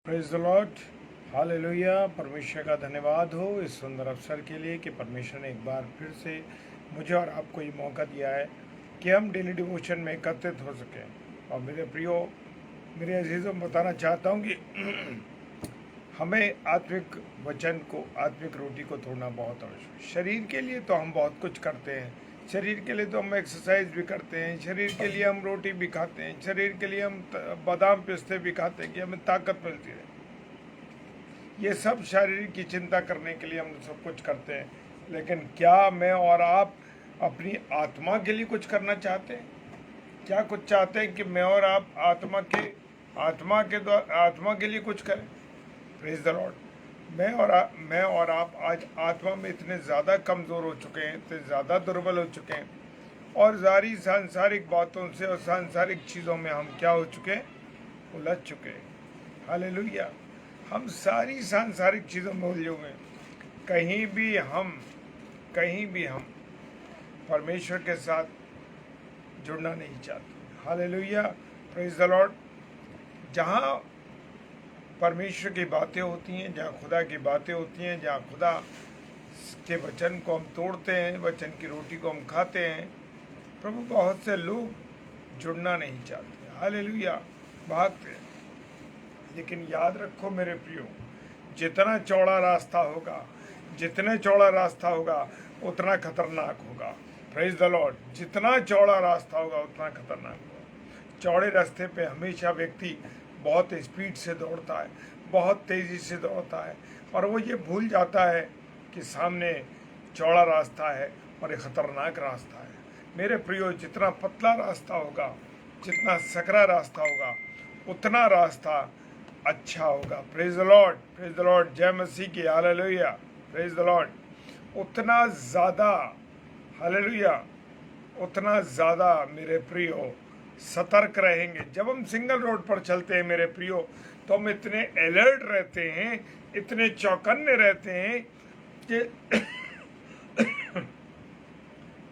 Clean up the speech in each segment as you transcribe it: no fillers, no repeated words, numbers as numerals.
Praise the Lord, hallelujah. परमेश्वर का धन्यवाद हो इस सुंदर अवसर के लिए कि परमेश्वर ने एक बार फिर से मुझे और आपको ये मौका दिया है कि हम डेली डिवोशन में एकत्रित हो सकें। और मेरे प्रियो, मेरे अजीज़ों, बताना चाहता हूँ कि हमें आत्मिक वचन को, आत्मिक रोटी को तोड़ना बहुत आवश्यक है। शरीर के लिए तो हम बहुत कुछ करते हैं, शरीर के लिए तो हम एक्सरसाइज भी करते हैं, शरीर के लिए हम रोटी भी खाते हैं, शरीर के लिए हम बादाम पिस्ते भी खाते हैं कि हमें ताकत मिलती है। ये सब शारीरिक की चिंता करने के लिए हम सब कुछ करते हैं, लेकिन क्या मैं और आप अपनी आत्मा के लिए कुछ करना चाहते हैं? क्या कुछ चाहते हैं कि मैं और आप आत्मा के लिए कुछ करें? Praise the Lord. मैं और आप आज आत्मा में इतने ज़्यादा कमज़ोर हो चुके हैं, इतने ज़्यादा दुर्बल हो चुके हैं, और सारी सांसारिक बातों से और सांसारिक चीज़ों में हम क्या हो चुके हैं? उलझ चुके हैं। हालेलुया। हम सारी सांसारिक चीज़ों में उलझे हुए हैं। कहीं भी हम परमेश्वर के साथ जुड़ना नहीं चाहते। Hallelujah, praise the Lord. जहाँ परमेश्वर की बातें होती हैं, जहाँ खुदा की बातें होती हैं, जहाँ खुदा के वचन को हम तोड़ते हैं, वचन की रोटी को हम खाते हैं, प्रभु, बहुत से लोग जुड़ना नहीं चाहते। हालेलुया, भागते हैं। लेकिन याद रखो मेरे प्रियो, जितना चौड़ा रास्ता होगा उतना खतरनाक होगा। Praise the Lord. जितना चौड़ा रास्ता होगा उतना खतरनाक होगा। चौड़े रास्ते पे हमेशा व्यक्ति बहुत स्पीड से दौड़ता है, बहुत तेज़ी से दौड़ता है, और वो ये भूल जाता है कि सामने चौड़ा रास्ता है और एक खतरनाक रास्ता है। मेरे प्रियो, जितना पतला रास्ता होगा, जितना सकरा रास्ता होगा, उतना रास्ता अच्छा होगा। Praise the Lord, praise the Lord. जय मसीह की। Hallelujah, praise the Lord. उतना ज़्यादा, हालेलुया, उतना ज़्यादा मेरे प्रियो सतर्क रहेंगे। जब हम सिंगल रोड पर चलते हैं मेरे प्रियो, तो हम इतने अलर्ट रहते हैं, इतने चौकन्ने रहते हैं कि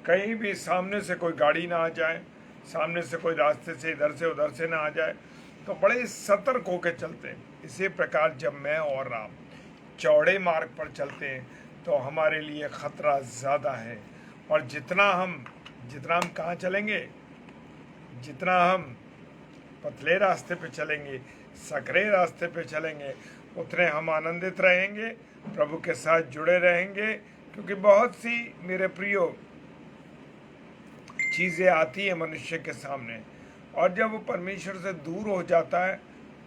कहीं भी सामने से कोई गाड़ी ना आ जाए, सामने से कोई रास्ते से इधर से उधर से ना आ जाए, तो बड़े सतर्क होकर चलते हैं। इसी प्रकार जब मैं और आप चौड़े मार्ग पर चलते हैं तो हमारे लिए ख़तरा ज़्यादा है। और जितना हम कहाँ चलेंगे, जितना हम पतले रास्ते पे चलेंगे, सकरे रास्ते पे चलेंगे, उतने हम आनंदित रहेंगे, प्रभु के साथ जुड़े रहेंगे। क्योंकि बहुत सी मेरे प्रियो चीज़ें आती हैं मनुष्य के सामने, और जब वो परमेश्वर से दूर हो जाता है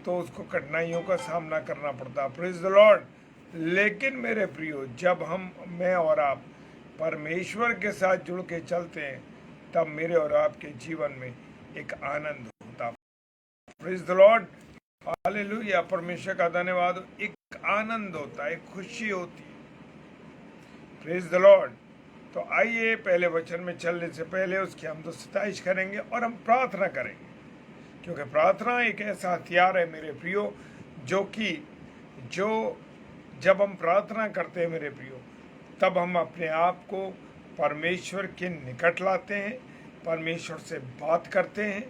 तो उसको कठिनाइयों का सामना करना पड़ता है। Praise the Lord. लेकिन मेरे प्रियो, जब मैं और आप परमेश्वर के साथ जुड़ के चलते हैं, तब मेरे और आपके जीवन में एक आनंद होता है। प्रेज द लॉर्ड, हालेलुया, परमेश्वर का धन्यवाद। एक आनंद होता है, एक खुशी होती है। Praise the Lord. तो आइए, पहले वचन में चलने से पहले उसकी हम तो सताइश करेंगे और हम प्रार्थना करेंगे, क्योंकि प्रार्थना एक ऐसा हथियार है मेरे प्रियो, जो जब हम प्रार्थना करते हैं मेरे प्रियो, तब हम अपने आप को परमेश्वर के निकट लाते हैं, परमेश्वर से बात करते हैं।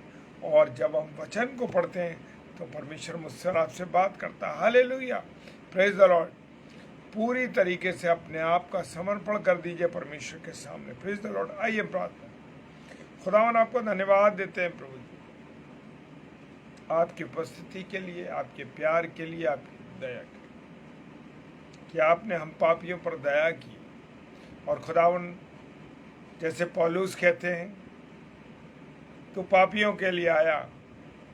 और जब हम वचन को पढ़ते हैं तो परमेश्वर मुझसे और आपसे बात करता है। Hallelujah, praise the Lord. पूरी तरीके से अपने आप का समर्पण कर दीजिए परमेश्वर के सामने। Praise the Lord. आइए प्रार्थना। खुदावन, आपको धन्यवाद देते हैं प्रभु जी, आपकी उपस्थिति के लिए, आपके प्यार के लिए, आपकी दया के लिए, कि आपने हम पापियों पर दया की। और खुदावन, जैसे पौलुस कहते हैं, तू पापियों के लिए आया,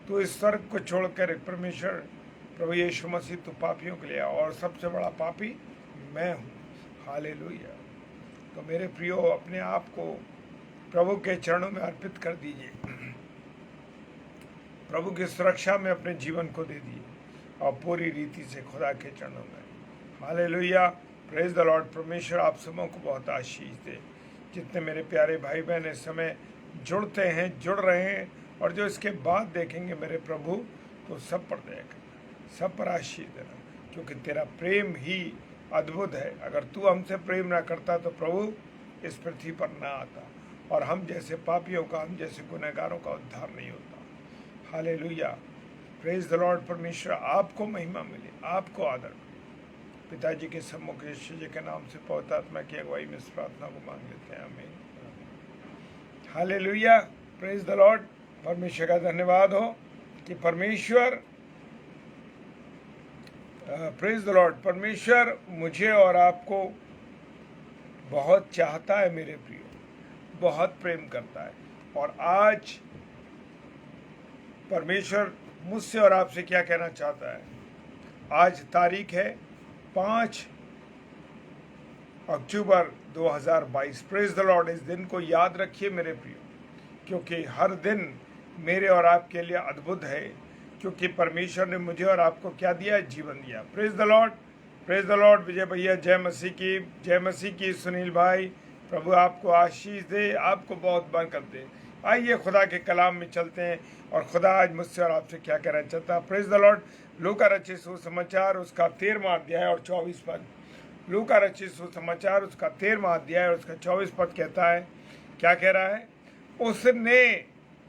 तू इस स्वर्ग को छोड़कर, परमेश्वर प्रभु यीशु मसीह, तू पापियों के लिए आया, और सबसे बड़ा पापी मैं हूँ। हालेलुया। तो मेरे प्रियो, अपने आप को प्रभु के चरणों में अर्पित कर दीजिए, प्रभु की सुरक्षा में अपने जीवन को दे दिए, और पूरी रीति से खुदा के चरणों में। Hallelujah, praise the Lord. परमेश्वर आप सबों को बहुत आशीष दे। जितने मेरे प्यारे भाई बहन इस समय जुड़ रहे हैं, और जो इसके बाद देखेंगे मेरे प्रभु, तो सब पर दया करना, सब पर आशीष देना, क्योंकि तेरा प्रेम ही अद्भुत है। अगर तू हमसे प्रेम ना करता तो प्रभु इस पृथ्वी पर ना आता, और हम जैसे पापियों का, हम जैसे गुनहगारों का उद्धार नहीं होता। Hallelujah, praise the Lord. परमेश्वर आपको महिमा मिले, आपको आदर मिले। पिताजी के सम्मुख यीशु जी के नाम से पवित्र आत्मा की अगुवाई में इस प्रार्थना को मांग लेते हैं, आमीन। Hallelujah, praise the Lord. परमेश्वर का धन्यवाद हो कि परमेश्वर, प्रेज द लॉर्ड, परमेश्वर मुझे और आपको बहुत चाहता है मेरे प्रियो, बहुत प्रेम करता है। और आज परमेश्वर मुझसे और आपसे क्या कहना चाहता है। आज तारीख है 5 अक्टूबर 2022। Praise the Lord. इस दिन को याद रखिए मेरे प्रियो, क्योंकि हर दिन मेरे और आपके लिए अद्भुत है, क्योंकि परमेश्वर ने मुझे और आपको क्या दिया, जीवन दिया। Praise the Lord, praise the Lord. Vijay भैया जय मसीह की, जय मसीह की। सुनील भाई, प्रभु आपको आशीष दे, आपको बहुत बरकत दे। आइए खुदा के कलाम में चलते हैं और खुदा आज मुझसे और आपसे क्या कहना चाहता है। Praise the Lord. लूका रचित सुसमाचार उसका 13वां अध्याय और 24 पद। लूका रचित सुसमाचार उसका 13वां अध्याय और उसका 24 पद कहता है, क्या कह रहा है। उसने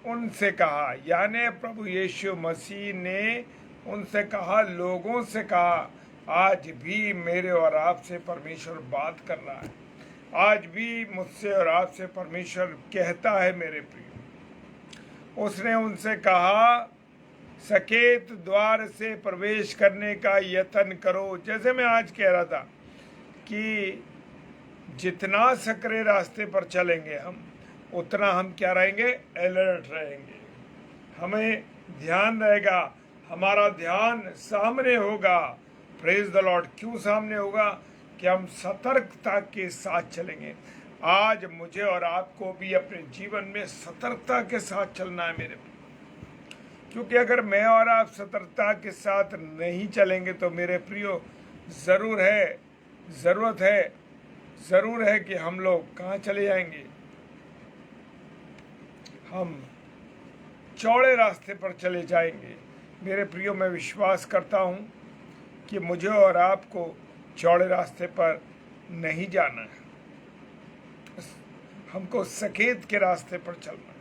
उनसे कहा, यानी प्रभु यीशु मसीह ने उनसे कहा, लोगों से कहा, आज भी मेरे और आपसे परमेश्वर बात कर रहा है। आज भी मुझसे और आपसे परमेश्वर कहता है मेरे प्रिय। उसने उनसे कहा, सकेत द्वार से प्रवेश करने का यत्न करो। जैसे मैं आज कह रहा था कि जितना सकरे रास्ते पर चलेंगे हम, उतना हम क्या रहेंगे, अलर्ट रहेंगे। हमें ध्यान रहेगा, हमारा ध्यान सामने होगा। Praise the Lord. क्यों सामने होगा, कि हम सतर्कता के साथ चलेंगे। आज मुझे और आपको भी अपने जीवन में सतर्कता के साथ चलना है मेरे, क्योंकि अगर मैं और आप सतर्कता के साथ नहीं चलेंगे तो मेरे प्रियो ज़रूर है कि हम लोग कहाँ चले जाएंगे, हम चौड़े रास्ते पर चले जाएंगे। मेरे प्रियो, मैं विश्वास करता हूँ कि मुझे और आपको चौड़े रास्ते पर नहीं जाना है, हमको सकेत के रास्ते पर चलना है।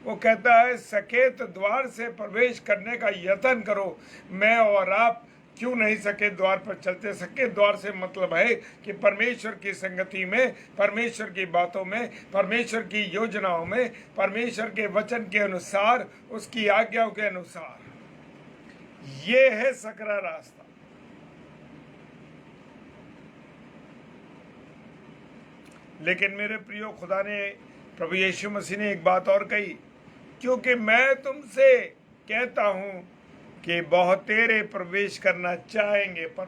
वो कहता है, सकेत द्वार से प्रवेश करने का यत्न करो। मैं और आप क्यों नहीं सकेत द्वार पर चलते। सकेत द्वार से मतलब है कि परमेश्वर की संगति में, परमेश्वर की बातों में, परमेश्वर की योजनाओं में, परमेश्वर के वचन के अनुसार, उसकी आज्ञाओं के अनुसार, ये है सकरा रास्ता। लेकिन मेरे प्रियो, खुदा ने, प्रभु यीशु मसीह ने एक बात और कही, क्योंकि मैं तुमसे कहता हूं कि बहुतेरे प्रवेश करना चाहेंगे पर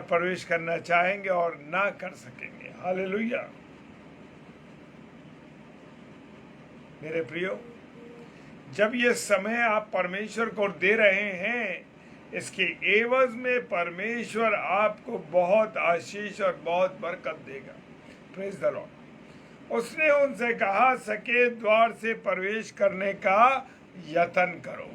प्रवेश करना चाहेंगे और ना कर सकेंगे। हालेलुया। मेरे प्रियो, जब ये समय आप परमेश्वर को दे रहे हैं, इसके एवज में परमेश्वर आपको बहुत आशीष और बहुत बरकत देगा। Praise the Lord. उसने उनसे कहा, सकेत द्वार से प्रवेश करने का यत्न करो।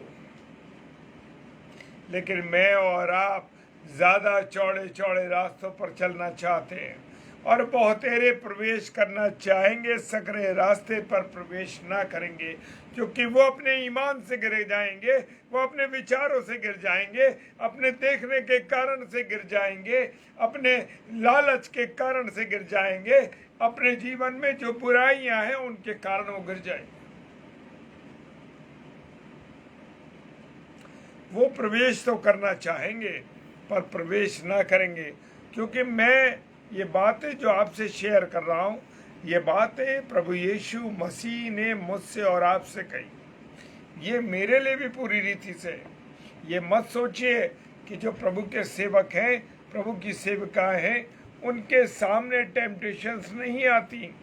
लेकिन मैं और आप ज्यादा चौड़े चौड़े रास्तों पर चलना चाहते हैं और बहुतेरे प्रवेश करना चाहेंगे, सकरे रास्ते पर प्रवेश ना करेंगे, क्योंकि वो अपने ईमान से गिर जाएंगे, वो अपने विचारों से गिर जाएंगे, अपने देखने के कारण से गिर जाएंगे, अपने लालच के कारण से गिर जाएंगे, अपने जीवन में जो बुराइयां हैं उनके कारण वो गिर जाएंगे। वो प्रवेश तो करना चाहेंगे पर प्रवेश ना करेंगे, क्योंकि मैं ये बातें जो आपसे शेयर कर रहा हूँ, ये बातें प्रभु यीशु मसीह ने मुझसे और आपसे कही। ये मेरे लिए भी पूरी रीति से। ये मत सोचिए कि जो प्रभु के सेवक हैं, प्रभु की सेविकाएं हैं, उनके सामने टेम्पटेशंस नहीं आती।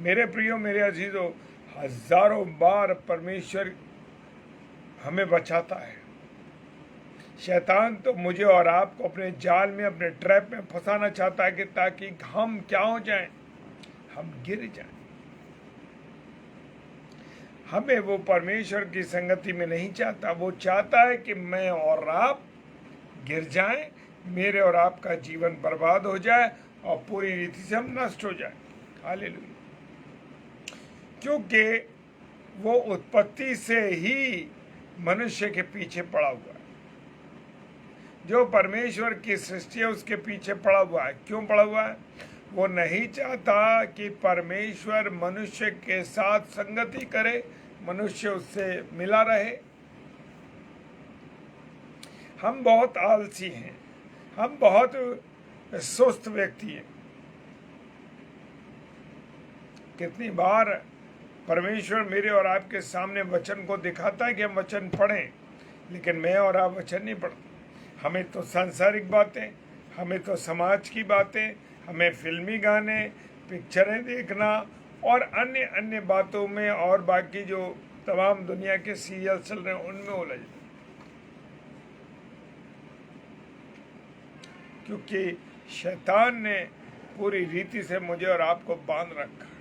मेरे प्रियो, मेरे अजीजों, हजारों बार परमेश्वर हमें बचाता है। शैतान तो मुझे और आपको अपने जाल में, अपने ट्रैप में फंसाना चाहता है कि ताकि हम क्या हो जाएं, हम गिर जाएं। हमें वो परमेश्वर की संगति में नहीं चाहता। वो चाहता है कि मैं और आप गिर जाएं, मेरे और आपका जीवन बर्बाद हो जाए और पूरी रीति से हम नष्ट हो जाए। हालेलुया। क्योंकि वो उत्पत्ति से ही मनुष्य के पीछे पड़ा हुआ है। जो परमेश्वर की सृष्टि है उसके पीछे पड़ा हुआ है। क्यों पड़ा हुआ है? वो नहीं चाहता कि परमेश्वर मनुष्य के साथ संगति करे, मनुष्य उससे मिला रहे। हम बहुत आलसी हैं, हम बहुत सुस्त व्यक्ति हैं। कितनी बार परमेश्वर मेरे और आपके सामने वचन को दिखाता है कि हम वचन पढ़ें, लेकिन मैं और आप वचन नहीं पढ़ते। हमें तो सांसारिक बातें, हमें तो समाज की बातें, हमें फिल्मी गाने, पिक्चरें देखना और अन्य अन्य बातों में और बाकी जो तमाम दुनिया के सीरियल चल रहे हैं उनमें उलझ, क्योंकि शैतान ने पूरी रीति से मुझे और आपको बांध रखा।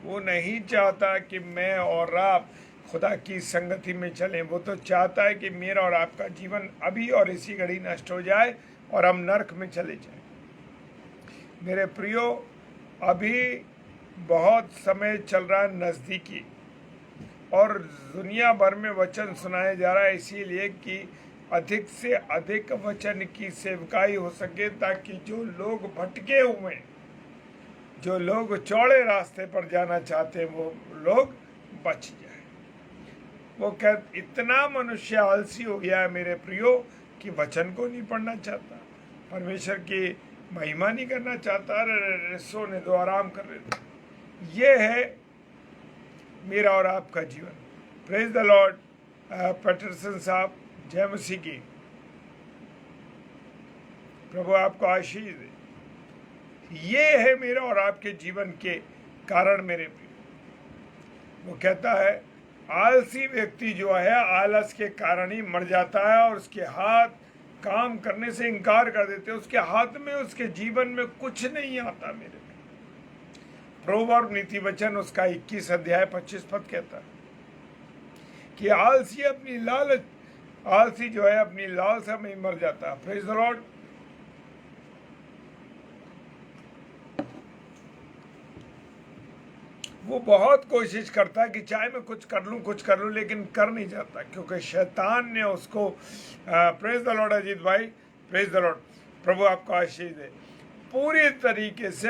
वो नहीं चाहता कि मैं और आप खुदा की संगति में चलें। वो तो चाहता है कि मेरा और आपका जीवन अभी और इसी घड़ी नष्ट हो जाए और हम नरक में चले जाएं। मेरे प्रियो, अभी बहुत समय चल रहा है नज़दीकी, और दुनिया भर में वचन सुनाया जा रहा है, इसीलिए कि अधिक से अधिक वचन की सेवकाई हो सके, ताकि जो लोग भटके हुए, जो लोग चौड़े रास्ते पर जाना चाहते हैं, वो लोग बच जाए। वो कहते इतना मनुष्य आलसी हो गया है मेरे प्रियो कि वचन को नहीं पढ़ना चाहता, परमेश्वर की महिमा नहीं करना चाहता। सोने दो, आराम कर रहे थे। ये है मेरा और आपका जीवन। Praise the Lord. पैटरसन साहब, जय मसीह की। प्रभु आपको आशीष दे। ये है मेरा और आपके जीवन के कारण मेरे प्रिय। वो कहता है आलसी व्यक्ति जो है आलस के कारण ही मर जाता है, और उसके हाथ काम करने से इनकार कर देते हैं। उसके हाथ में, उसके जीवन में कुछ नहीं आता मेरे प्रिय। प्रोवर्ब नीति वचन उसका 21 अध्याय 25 पद कहता है कि आलसी जो है अपनी लालसा में मर जाता है। Praise the Lord. वो बहुत कोशिश करता है कि चाहे मैं कुछ कर लूं, लेकिन कर नहीं जाता, क्योंकि शैतान ने उसको प्रेज द लॉर्ड अजीत भाई, प्रेज द लॉर्ड, प्रभु आपको आशीष दे। पूरी तरीके से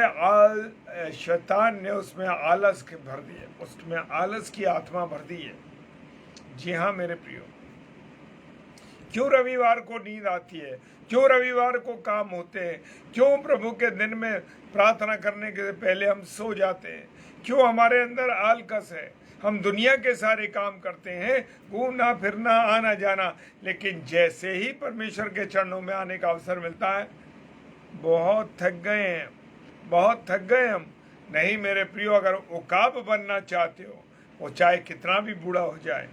शैतान ने उसमें आलस भर दिए, उसमें आलस की आत्मा भर दी है। जी हाँ मेरे प्रियो, क्यों रविवार को नींद आती है, क्यों रविवार को काम होते हैं, क्यों प्रभु के दिन में प्रार्थना करने के पहले हम सो जाते हैं, क्यों हमारे अंदर आलकस है। हम दुनिया के सारे काम करते हैं, घूमना फिरना, आना जाना, लेकिन जैसे ही परमेश्वर के चरणों में आने का अवसर मिलता है, बहुत थक गए हैं, बहुत थक गए हम। नहीं मेरे प्रियो, अगर उकाब बनना चाहते हो, वो चाहे कितना भी बूढ़ा हो जाए,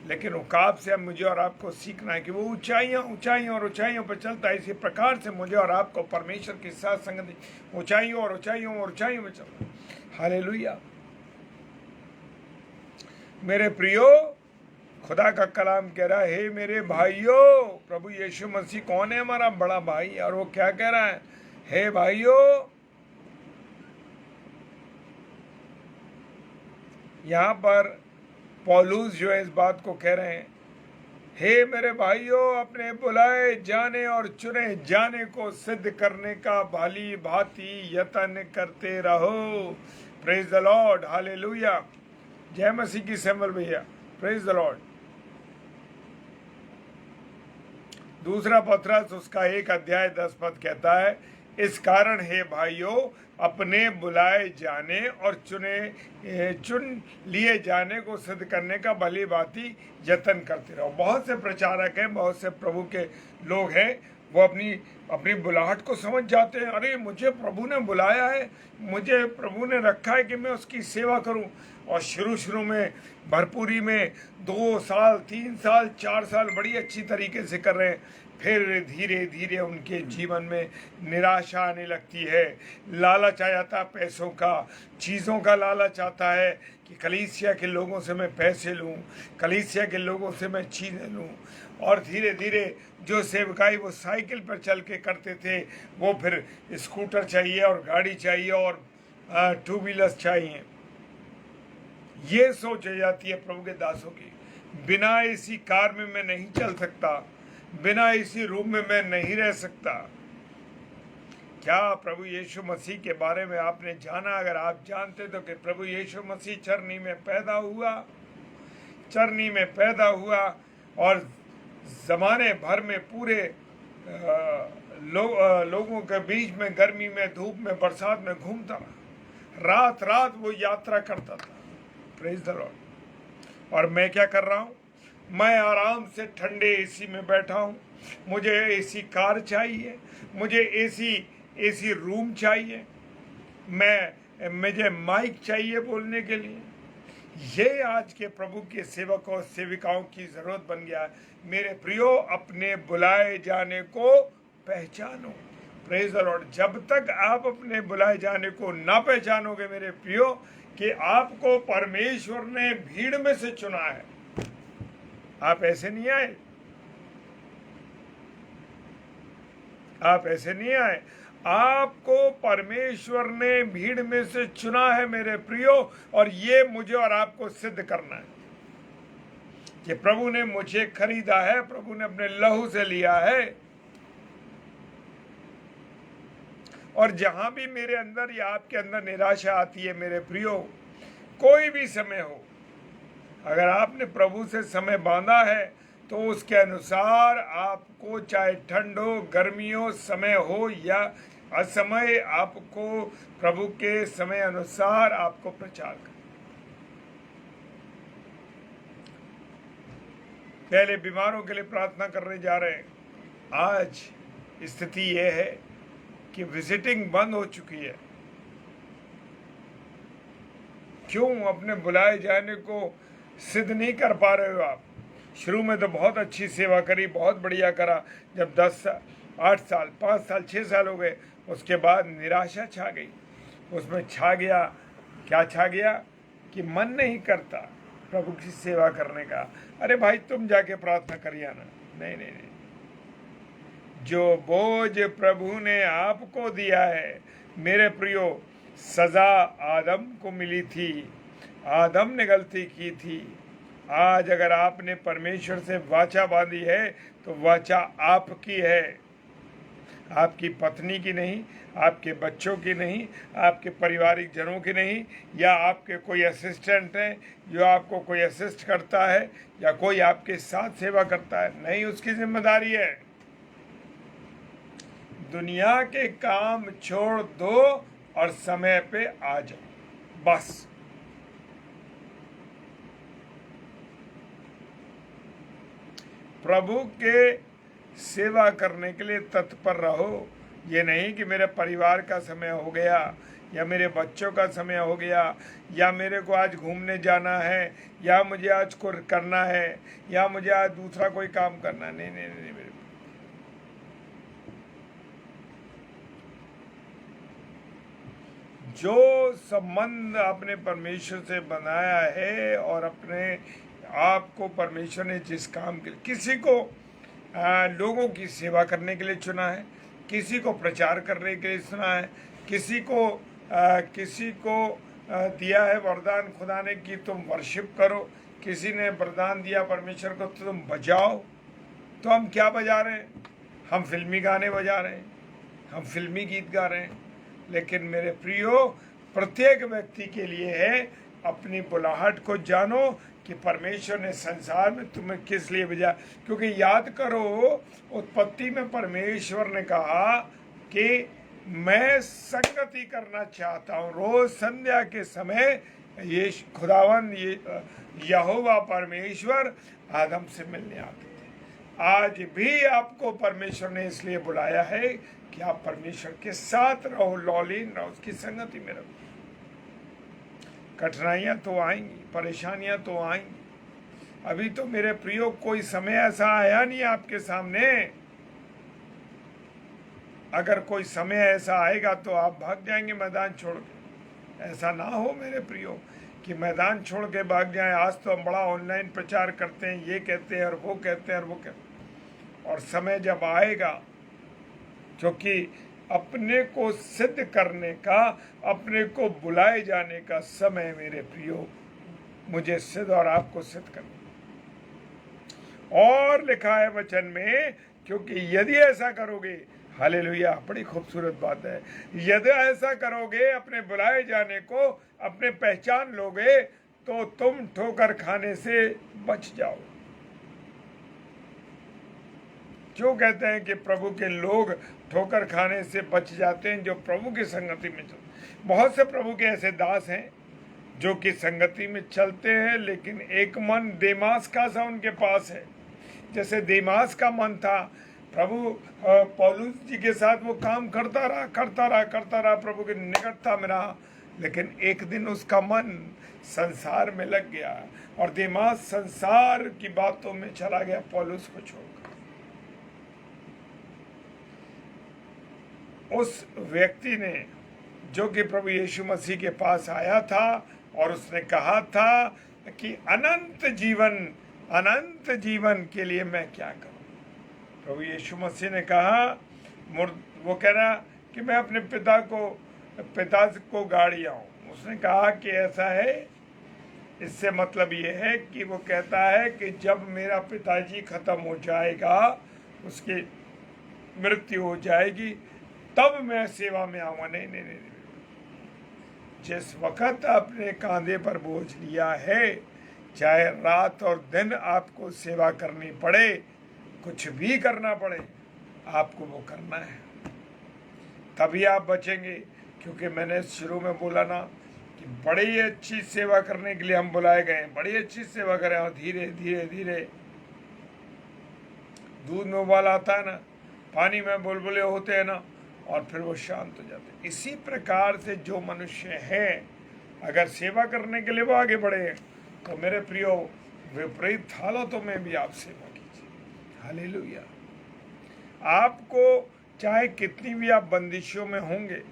लेकिन उकाब से अब मुझे और आपको सीखना है कि वो ऊंचाइयां और ऊंचाइयों पर चलता है। इसी प्रकार से मुझे और आपको परमेश्वर के साथ संगति ऊंचाइयों और ऊंचाइयों में चलना है। हालेलुया। मेरे प्रियो, खुदा का कलाम कह रहा है, हे मेरे भाइयों, प्रभु यीशु मसीह कौन है? हमारा बड़ा भाई। और वो क्या कह रहा है? हे भाइयों। यहाँ पर पौलुस जो है इस बात को कह रहे हैं, हे मेरे भाइयों, अपने बुलाए जाने और चुने जाने को सिद्ध करने का भली भांति यत्न करते रहो। Praise the Lord. हालेलुया। जय मसीह की सैमुअल भैया। Praise the Lord. दूसरा पत्रस उसका 1 अध्याय 10 पद कहता है, इस कारण हे भाइयों, अपने बुलाए जाने और चुन लिए जाने को सिद्ध करने का भली भांति यत्न करते रहो। बहुत से प्रचारक हैं, बहुत से प्रभु के लोग हैं, वो अपनी बुलाहट को समझ जाते हैं। अरे मुझे प्रभु ने बुलाया है, मुझे प्रभु ने रखा है कि मैं उसकी सेवा करूं। और शुरू में भरपूरी में 2 साल 3 साल 4 साल बड़ी अच्छी तरीके से कर रहे हैं, फिर धीरे धीरे उनके जीवन में निराशा आने लगती है। लालच आ जाता है पैसों का, चीज़ों का लालच आता है कि कलीसिया के लोगों से मैं पैसे लूं, कलीसिया के लोगों से मैं चीज़ें लूं। और धीरे धीरे जो सेवकाई वो साइकिल पर चल के करते थे, वो फिर स्कूटर चाहिए और गाड़ी चाहिए और 2 व्हीलर्स चाहिए। ये सोच हो जाती है प्रभु के दासों की। बिना एसी कार में मैं नहीं चल सकता, बिना एसी रूम में मैं नहीं रह सकता। क्या प्रभु यीशु मसीह के बारे में आपने जाना? अगर आप जानते तो कि प्रभु यीशु मसीह चरनी में पैदा हुआ और ज़माने भर में पूरे लोगों के बीच में, गर्मी में, धूप में, बरसात में घूमता रहा। रात रात वो यात्रा करता था। Praise the Lord. और मैं क्या कर रहा हूँ? मैं आराम से ठंडे एसी में बैठा हूँ। मुझे एसी कार चाहिए, मुझे एसी रूम चाहिए, मुझे माइक चाहिए बोलने के लिए। ये आज के प्रभु के सेवकों सेविकाओं की जरूरत बन गया है। मेरे प्रियो, अपने बुलाए जाने को पहचानो। Praise the Lord. जब तक आप अपने बुलाए जाने को ना पहचानोगे मेरे प्रियो कि आपको परमेश्वर ने भीड़ में से चुना है, आप ऐसे नहीं आए, आप ऐसे नहीं आए। आपको परमेश्वर ने भीड़ में से चुना है मेरे प्रियो, और ये मुझे और आपको सिद्ध करना है कि प्रभु ने मुझे खरीदा है, प्रभु ने अपने लहू से लिया है। और जहां भी मेरे अंदर या आपके अंदर निराशा आती है मेरे प्रियो, कोई भी समय हो, अगर आपने प्रभु से समय बांधा है तो उसके अनुसार आपको, चाहे ठंड हो, गर्मी हो, समय हो या असमय, आपको प्रभु के समय अनुसार आपको प्रचार कर। पहले बीमारों के लिए प्रार्थना करने जा रहे हैं। आज स्थिति यह है कि विजिटिंग बंद हो चुकी है। क्यों अपने बुलाए जाने को सिद्ध नहीं कर पा रहे हो आप? शुरू में तो बहुत अच्छी सेवा करी, बहुत बढ़िया करा। जब 10 8 साल, 5 साल, 6 साल हो गए, उसके बाद निराशा छा गई। उसमें छा गया, क्या छा गया कि मन नहीं करता प्रभु की सेवा करने का। अरे भाई, तुम जाके प्रार्थना करिए ना। नहीं नहीं नहीं, जो बोझ प्रभु ने आपको दिया है मेरे प्रियो, सजा आदम को मिली थी, आदम ने गलती की थी। आज अगर आपने परमेश्वर से वाचा बांधी है तो वाचा आपकी है, आपकी पत्नी की नहीं, आपके बच्चों की नहीं, आपके पारिवारिक जनों की नहीं, या आपके कोई असिस्टेंट है जो आपको कोई असिस्ट करता है, या कोई आपके साथ सेवा करता है, नहीं, उसकी जिम्मेदारी है। दुनिया के काम छोड़ दो और समय पे आ जाओ, बस। प्रभु के सेवा करने के लिए तत्पर रहो। ये नहीं कि मेरे परिवार का समय हो गया, या मेरे बच्चों का समय हो गया, या मेरे को आज घूमने जाना है, या मुझे आज को करना है, या मुझे आज दूसरा कोई काम करना है। नहीं नहीं नहीं मेरे, जो संबंध आपने परमेश्वर से बनाया है और अपने आपको परमेश्वर ने जिस काम के लिए, किसी को लोगों की सेवा करने के लिए चुना है, किसी को प्रचार करने के लिए चुना है, किसी को दिया है वरदान खुदा ने कि तुम वर्शिप करो, किसी ने वरदान दिया परमेश्वर को तो तुम बजाओ। तो हम क्या बजा रहे हैं? हम फिल्मी गाने बजा रहे हैं, हम फिल्मी गीत गा रहे हैं। लेकिन मेरे प्रियो, प्रत्येक व्यक्ति के लिए है अपनी बुलाहट को जानो कि परमेश्वर ने संसार में तुम्हें किस लिए भेजा। क्योंकि याद करो, उत्पत्ति में परमेश्वर ने कहा कि मैं संगति करना चाहता हूँ। रोज संध्या के समय ये खुदावन, ये यहोवा परमेश्वर आदम से मिलने आते थे। आज भी आपको परमेश्वर ने इसलिए बुलाया है कि आप परमेश्वर के साथ रहो, लौलीन रहो, उसकी संगति में रहो। कठिनाइयाँ तो आएंगी, परेशानियाँ तो आएंगी। अभी तो मेरे प्रियो कोई समय ऐसा आया नहीं आपके सामने। अगर कोई समय ऐसा आएगा तो आप भाग जाएंगे मैदान छोड़ के। ऐसा ना हो मेरे प्रियो कि मैदान छोड़ के भाग जाएं। आज तो हम बड़ा ऑनलाइन प्रचार करते हैं, ये कहते हैं और वो कहते हैं और वो कहते हैं, और समय जब आएगा, क्योंकि अपने को सिद्ध करने का, अपने को बुलाए जाने का समय मेरे प्रियो, मुझे सिद्ध और आपको सिद्ध करना। और लिखा है वचन में, क्योंकि यदि ऐसा करोगे, हालेलुया, बड़ी खूबसूरत बात है, यदि ऐसा करोगे, अपने बुलाए जाने को अपने पहचान लोगे, तो तुम ठोकर खाने से बच जाओ। क्यों कहते हैं कि प्रभु के लोग ठोकर खाने से बच जाते हैं? जो प्रभु की संगति में चलते। बहुत से प्रभु के ऐसे दास हैं जो कि संगति में चलते हैं, लेकिन एक मन देमास का सा उनके पास है। जैसे देमास का मन था, प्रभु पौलुस जी के साथ वो काम करता रहा, प्रभु के निकटता में रहा, लेकिन एक दिन उसका मन संसार में लग गया और देमास संसार की बातों में चला गया पौलुस को छोड़कर। उस व्यक्ति ने, जो कि प्रभु यीशु मसीह के पास आया था और उसने कहा था कि अनंत जीवन के लिए मैं क्या करूं? प्रभु यीशु मसीह ने कहा, वो कह रहा कि मैं अपने पिता को गाड़ी आऊं। उसने कहा कि ऐसा है, इससे मतलब ये है कि वो कहता है कि जब मेरा पिताजी खत्म हो जाएगा, उसकी मृत्यु हो जाएगी, तब मैं सेवा में आऊंगा। नहीं, जिस वक्त आपने कांधे पर बोझ लिया है, चाहे रात और दिन आपको सेवा करनी पड़े, कुछ भी करना पड़े, आपको वो करना है, तभी आप बचेंगे। क्योंकि मैंने शुरू में बोला ना कि बड़ी अच्छी सेवा करने के लिए हम बुलाए गए, बड़ी अच्छी सेवा करें, और धीरे धीरे दूध में उबाल आता है ना, पानी में बुलबुले होते हैं ना, और फिर वो शांत हो जाते हैं। इसी प्रकार से जो मनुष्य है, अगर सेवा करने के लिए वो आगे बढ़े, तो मेरे प्रियो, विपरीत हालतों में भी आप सेवा कीजिए। हालेलुया। आपको चाहे कितनी भी आप बंदिशों में होंगे,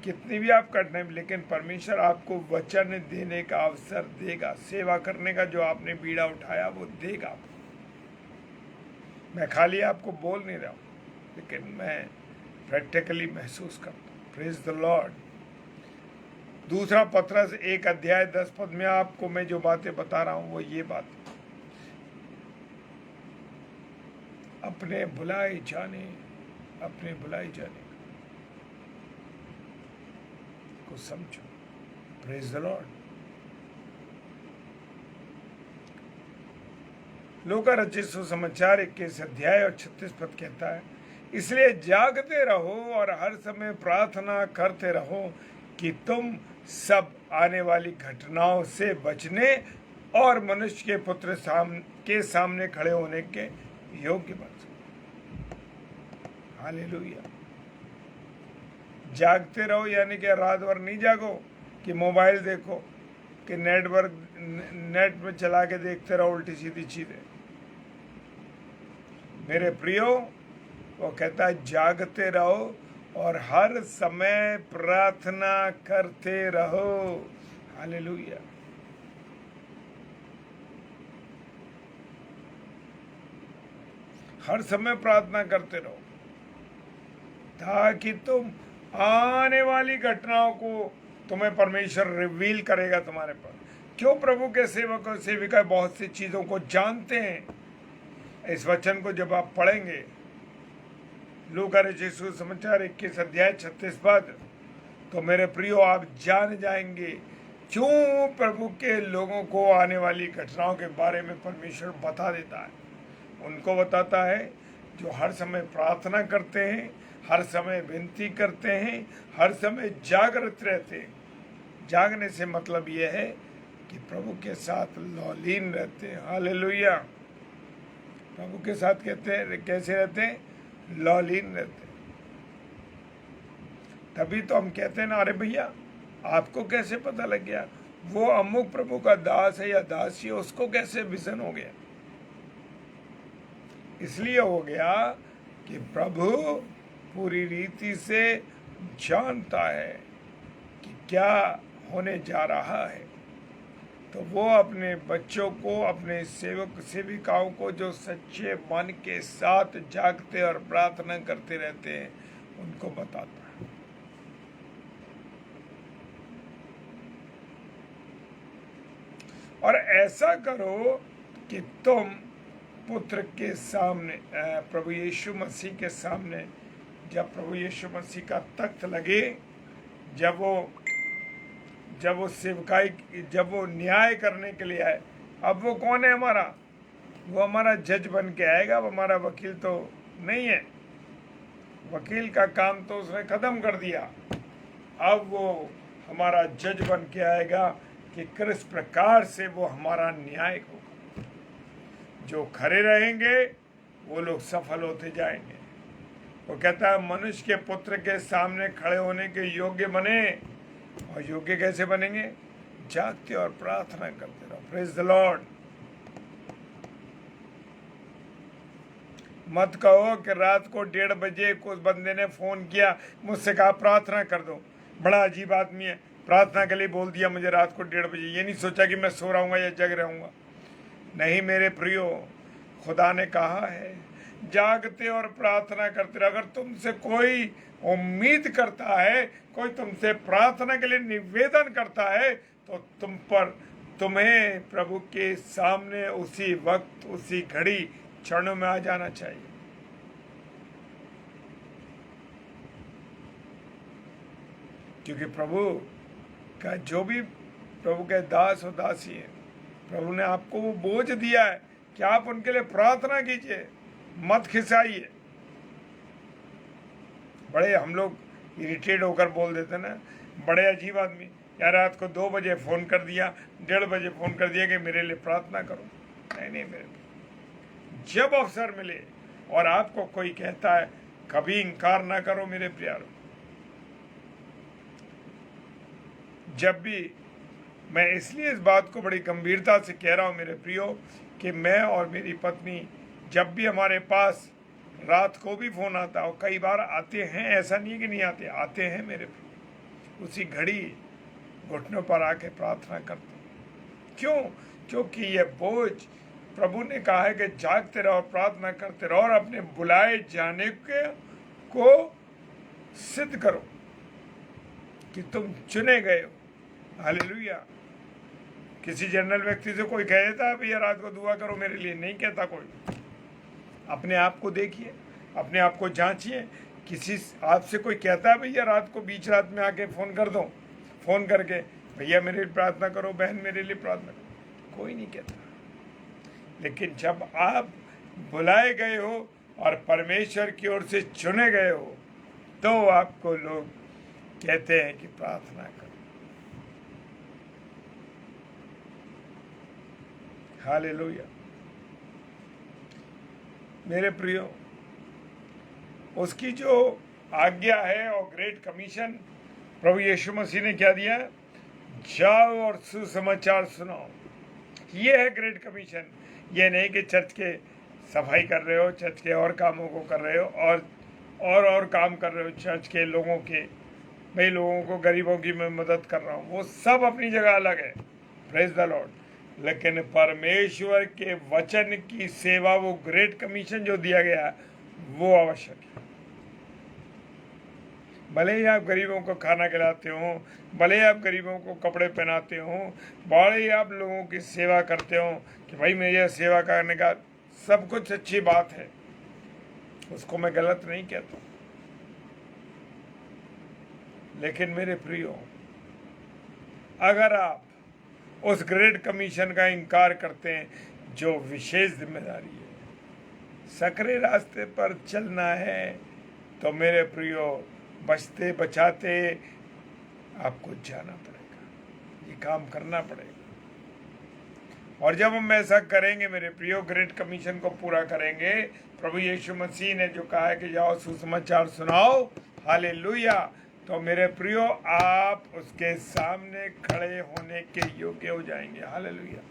कितनी भी आप कठिनाई, लेकिन परमेश्वर आपको वचन देने का अवसर देगा, सेवा करने का जो आपने बीड़ा उठाया वो देगा। मैं खाली आपको बोल नहीं रहा हूँ, लेकिन मैं प्रैक्टिकली महसूस करता हूँ। Praise the Lord. दूसरा पत्रस 1 अध्याय 10 पद में आपको मैं जो बातें बता रहा हूँ वो ये बात, अपने बुलाए जाने को समझो। Praise the Lord. लूका रचित सुसमाचार 21 अध्याय और 36 पद कहता है, इसलिए जागते रहो और हर समय प्रार्थना करते रहो कि तुम सब आने वाली घटनाओं से बचने और मनुष्य के पुत्र के सामने खड़े होने के योग्य बन सको। हालेलुया। जागते रहो यानी कि रात भर नहीं जागो कि मोबाइल देखो, कि नेट में चला के देखते रहो उल्टी सीधी चीजें। मेरे प्रियो, वो कहता है जागते रहो और हर समय प्रार्थना करते रहो। हालेलुया। हर समय प्रार्थना करते रहो ताकि तुम आने वाली घटनाओं को तुम्हें परमेश्वर रिवील करेगा तुम्हारे पर। क्यों? प्रभु के सेवक और सेविका बहुत सी चीजों को जानते हैं। इस वचन को जब आप पढ़ेंगे, लूका रचित सुसमाचार 21 अध्याय 36 पद, तो मेरे प्रियो आप जान जाएंगे क्यों प्रभु के लोगों को आने वाली घटनाओं के बारे में परमेश्वर बता देता है। उनको बताता है जो हर समय प्रार्थना करते हैं, हर समय विनती करते हैं, हर समय जागृत रहते हैं। जागने से मतलब यह है कि प्रभु के साथ लौलीन रहते हैं। हालेलुया। प्रभु के साथ कहते हैं कैसे रहते हैं? लौलीन रहते हैं। तभी तो हम कहते हैं ना, अरे भैया आपको कैसे पता लग गया वो अमुक प्रभु का दास है या दासी है, उसको कैसे विजन हो गया? इसलिए हो गया कि प्रभु पूरी रीति से जानता है कि क्या होने जा रहा है। तो वो अपने बच्चों को, अपने सेवक सेविकाओं को जो सच्चे मन के साथ जागते और प्रार्थना करते रहते हैं, उनको बताता है। और ऐसा करो कि तुम पुत्र के सामने, प्रभु यीशु मसीह के सामने, जब प्रभु यीशु मसीह का तख्त लगे, जब वो सेवकाई, जब वो न्याय करने के लिए आए, अब वो कौन है हमारा? वो हमारा जज बन के आएगा, वो हमारा वकील तो नहीं है। वकील का काम तो उसने खत्म कर दिया। अब वो हमारा जज बन के आएगा कि किस प्रकार से वो हमारा न्याय होगा। जो खड़े रहेंगे वो लोग सफल होते जाएंगे। वो कहता है मनुष्य के पुत्र के सामने खड़े होने के योग्य बने। और योग्य कैसे बनेंगे? जागते और प्रार्थना करते रहो। Praise the Lord. मत कहो कि रात को 1:30 बजे कुछ बंदे ने फोन किया, मुझसे कहा प्रार्थना कर दो। बड़ा अजीब आदमी है, प्रार्थना के लिए बोल दिया मुझे रात को 1:30 बजे। ये नहीं सोचा कि मैं सो रहूंगा या जग रहूंगा। नहीं मेरे प्रियो, खुदा ने कहा है जागते और प्रार्थना करते रहो। अगर तुमसे कोई उम्मीद करता है, कोई तुमसे प्रार्थना के लिए निवेदन करता है, तो तुम्हें प्रभु के सामने उसी वक्त, उसी घड़ी चरणों में आ जाना चाहिए। क्योंकि प्रभु का जो भी प्रभु के दास और दासी है, प्रभु ने आपको वो बोझ दिया है कि आप उनके लिए प्रार्थना कीजिए, मत खिसाइए। बड़े हम लोग इरिटेट होकर बोल देते ना, बड़े अजीब आदमी, यार रात को 2 बजे फोन कर दिया, 1:30 बजे फोन कर दिया कि मेरे लिए प्रार्थना करो। नहीं मेरे, जब अवसर मिले और आपको कोई कहता है, कभी इंकार ना करो मेरे प्यारो। जब भी, मैं इसलिए इस बात को बड़ी गंभीरता से कह रहा हूं मेरे प्रियो, कि मैं और मेरी पत्नी जब भी हमारे पास रात को भी फोन आता है, और कई बार आते हैं, ऐसा नहीं कि नहीं आते, आते हैं मेरे प्रियो, उसी घड़ी घुटनों पर आके प्रार्थना करते हैं। क्यों? क्योंकि ये बोझ, प्रभु ने कहा है कि जागते रहो, प्रार्थना करते रहो और अपने बुलाए जाने को सिद्ध करो कि तुम चुने गए हो। हालेलुया। किसी जनरल व्यक्ति से कोई कह देता है भैया रात को दुआ करो मेरे लिए? नहीं कहता कोई। अपने आप को देखिए, अपने आप को जांचिए। किसी आपसे कोई कहता है भैया रात को बीच रात में आके फोन कर दो, फोन करके भैया मेरे लिए प्रार्थना करो, बहन मेरे लिए प्रार्थना करो? कोई नहीं कहता। लेकिन जब आप बुलाए गए हो और परमेश्वर की ओर से चुने गए हो, तो आपको लोग कहते हैं कि प्रार्थना करो। हालेलुया। मेरे प्रियो, उसकी जो आज्ञा है और ग्रेट कमीशन प्रभु यीशु मसीह ने क्या दिया? जाओ और सुसमाचार सुनाओ। ये है ग्रेट कमीशन। ये नहीं कि चर्च के सफाई कर रहे हो, चर्च के और कामों को कर रहे हो, और काम कर रहे हो चर्च के लोगों के, भाई लोगों को, गरीबों की मैं मदद कर रहा हूँ, वो सब अपनी जगह अलग है। Praise the Lord. लेकिन परमेश्वर के वचन की सेवा, वो ग्रेट कमीशन जो दिया गया है, वो आवश्यक है। भले ही आप गरीबों को खाना खिलाते हो, भले ही आप गरीबों को कपड़े पहनाते हो, भले ही आप लोगों की सेवा करते हो, कि भाई मेरी सेवा करने का सब कुछ अच्छी बात है, उसको मैं गलत नहीं कहता। लेकिन मेरे प्रियो, अगर आप उस ग्रेट कमीशन का इनकार करते हैं, जो विशेष जिम्मेदारी है, सकरे रास्ते पर चलना है, तो मेरे प्रियो बचते बचाते आपको जाना पड़ेगा, ये काम करना पड़ेगा। और जब हम ऐसा करेंगे मेरे प्रियो, ग्रेट कमीशन को पूरा करेंगे, प्रभु यीशु मसीह ने जो कहा है कि जाओ सुसमाचार सुनाओ, हालेलुया, तो मेरे प्रियो आप उसके सामने खड़े होने के योग्य हो जाएंगे। हालेलुया।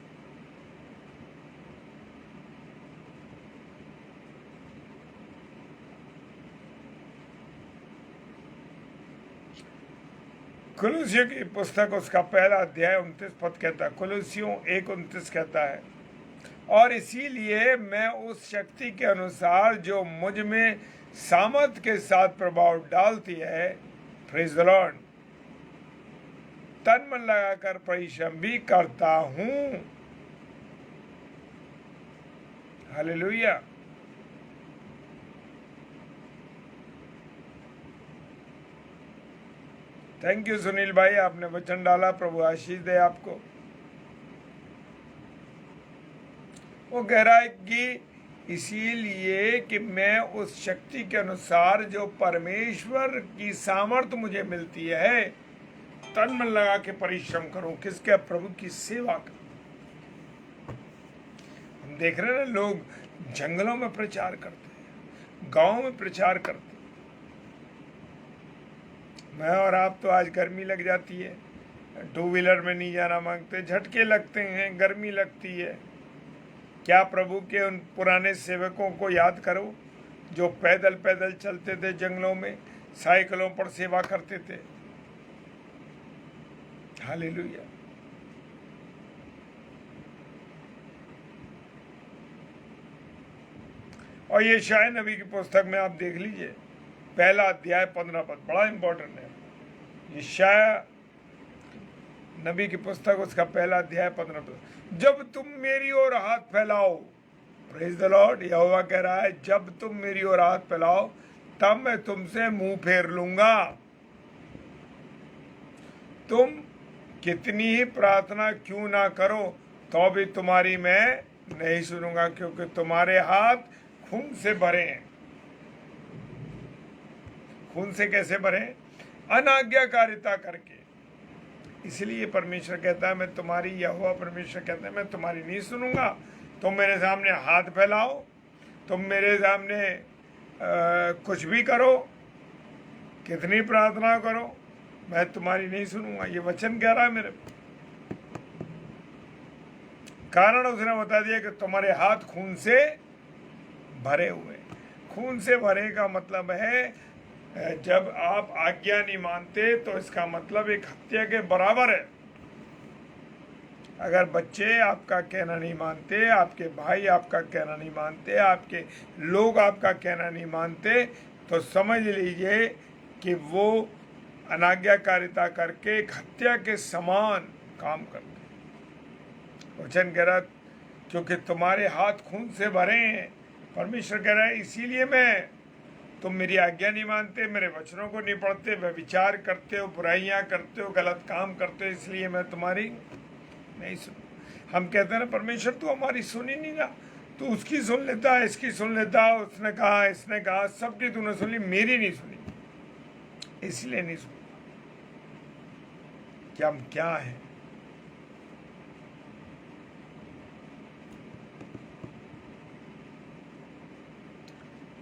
कुलुसियों की पुस्तक, उसका पहला अध्याय 29 पद कहता है, कुलुसियों 1:29 कहता है, और इसीलिए मैं उस शक्ति के अनुसार जो मुझ में सामर्थ के साथ प्रभाव डालती है, प्रेज द लॉर्ड, तन मन लगाकर परिश्रम भी करता हूं। हालेलुया। थैंक यू सुनील भाई, आपने वचन डाला, प्रभु आशीष दे आपको। वो कह रहा है कि इसीलिए कि मैं उस शक्ति के अनुसार जो परमेश्वर की सामर्थ्य मुझे मिलती है, तन मन लगा के परिश्रम करूं। किसके? प्रभु की सेवा का। हम देख रहे हैं ना, लोग जंगलों में प्रचार करते हैं, गांव में प्रचार करते हैं। मैं और आप तो आज गर्मी लग जाती है, 2 व्हीलर में नहीं जाना मांगते, झटके लगते हैं, गर्मी लगती है। क्या प्रभु के उन पुराने सेवकों को याद करो जो पैदल पैदल चलते थे जंगलों में, साइकिलों पर सेवा करते थे। हालेलुया। और ये यशायाह नबी की पुस्तक में आप देख लीजिए, पहला अध्याय 15 पद, बड़ा इंपॉर्टेंट है। यशायाह नबी की पुस्तक, उसका पहला अध्याय 15 पद। जब तुम मेरी ओर हाथ फैलाओ, प्रेज द लॉर्ड, यहोवा कह रहा है, जब तुम मेरी ओर हाथ फैलाओ तब मैं तुमसे मुंह फेर लूंगा। तुम कितनी ही प्रार्थना क्यों ना करो तो भी तुम्हारी मैं नहीं सुनूंगा, क्योंकि तुम्हारे हाथ खून से भरे हैं। खून से कैसे भरे? अनाज्ञाकारिता करके। इसलिए परमेश्वर कहता है, मैं तुम्हारी, यहोवा परमेश्वर कहता है, मैं तुम्हारी नहीं सुनूंगा। तुम मेरे सामने हाथ फैलाओ, तुम मेरे सामने कुछ भी करो, कितनी प्रार्थना करो, मैं तुम्हारी नहीं सुनूंगा। ये वचन कह रहा है मेरे। कारण उसने बता दिया कि तुम्हारे हाथ खून से भरे हुए। खून से भरे का मतलब है, जब आप आज्ञा नहीं मानते तो इसका मतलब एक हत्या के बराबर है। अगर बच्चे आपका कहना नहीं मानते, आपके भाई आपका कहना नहीं मानते, आपके लोग आपका कहना नहीं मानते, तो समझ लीजिए कि वो अनाज्ञाकारिता करके एक हत्या के समान काम करते। वचन कह रहा, क्योंकि तुम्हारे हाथ खून से भरे हैं। परमेश्वर कह रहा है, इसीलिए मैं, तुम मेरी आज्ञा नहीं मानते, मेरे वचनों को नहीं पढ़ते, व्यभिचार करते हो, बुराइयां करते हो, गलत काम करते हो, इसलिए मैं तुम्हारी नहीं सुन। हम कहते हैं ना, परमेश्वर तू हमारी सुन ही नहीं रहा, तू उसकी सुन लेता, इसकी सुन लेता, उसने कहा, इसने कहा, सबकी तूने सुन ली, मेरी नहीं सुनी, इसलिए नहीं सुनी। क्या हम क्या है?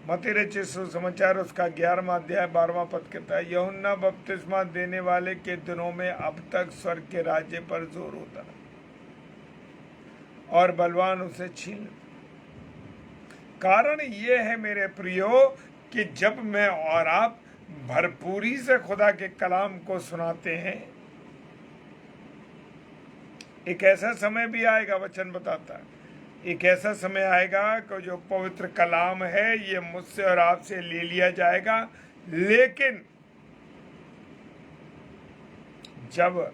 मत्ती रचित सुसमाचार उसका 11वां अध्याय 12वां पद कहता है, यूहन्ना बपतिस्मा देने वाले के दिनों में अब तक स्वर्ग के राज्य पर जोर होता और बलवान उसे छीन। कारण ये है मेरे प्रियो कि जब मैं और आप भरपूरी से खुदा के कलाम को सुनाते हैं, एक ऐसा समय भी आएगा, वचन बताता है, एक ऐसा समय आएगा कि जो पवित्र कलाम है ये मुझसे और आपसे ले लिया जाएगा। लेकिन जब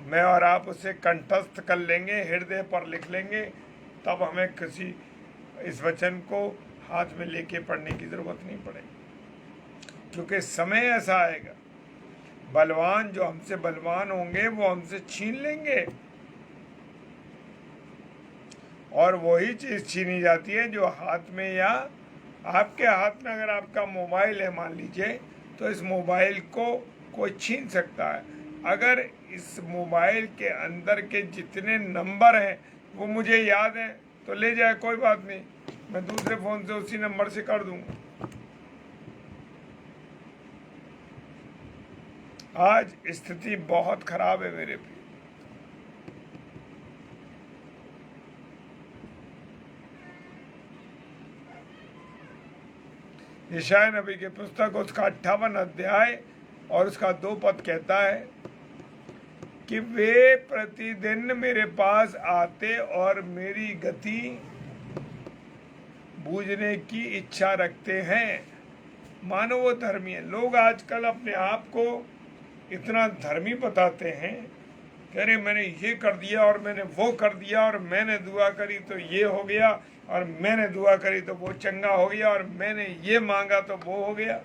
मैं और आप उसे कंठस्थ कर लेंगे, हृदय पर लिख लेंगे, तब हमें किसी इस वचन को हाथ में लेके पढ़ने की जरूरत नहीं पड़ेगी। क्योंकि समय ऐसा आएगा, बलवान जो हमसे बलवान होंगे वो हमसे छीन लेंगे। और वही चीज़ छीनी जाती है जो हाथ में, या आपके हाथ में अगर आपका मोबाइल है मान लीजिए, तो इस मोबाइल को कोई छीन सकता है। अगर इस मोबाइल के अंदर के जितने नंबर हैं वो मुझे याद हैं तो ले जाए, कोई बात नहीं, मैं दूसरे फ़ोन से उसी नंबर से कर दूंगा। आज स्थिति बहुत खराब है मेरे भी। यशायाह नबी की पुस्तक उसका 58 अध्याय और उसका 2 पद कहता है कि वे प्रतिदिन मेरे पास आते और मेरी गति बूझने की इच्छा रखते हैं। मानो वो धर्मी है। लोग आजकल अपने आप को इतना धर्मी बताते हैं, कह रहे मैंने ये कर दिया और मैंने वो कर दिया और मैंने दुआ करी तो ये हो गया, और मैंने दुआ करी तो वो चंगा हो गया, और मैंने ये मांगा तो वो हो गया।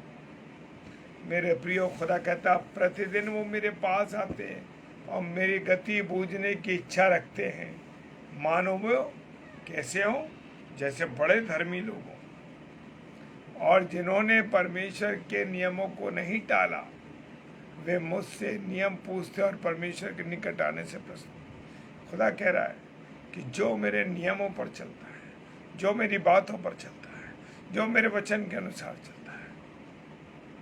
मेरे प्रियो, खुदा कहता प्रतिदिन वो मेरे पास आते हैं और मेरी गति बूझने की इच्छा रखते हैं, मानो वो कैसे हो, जैसे बड़े धर्मी लोग हों और जिन्होंने परमेश्वर के नियमों को नहीं टाला। वे मुझसे नियम पूछते और परमेश्वर के निकट आने से प्रसन्न। खुदा कह रहा है कि जो मेरे नियमों पर चलता है, जो मेरी बातों पर चलता है, जो मेरे वचन के अनुसार चलता है,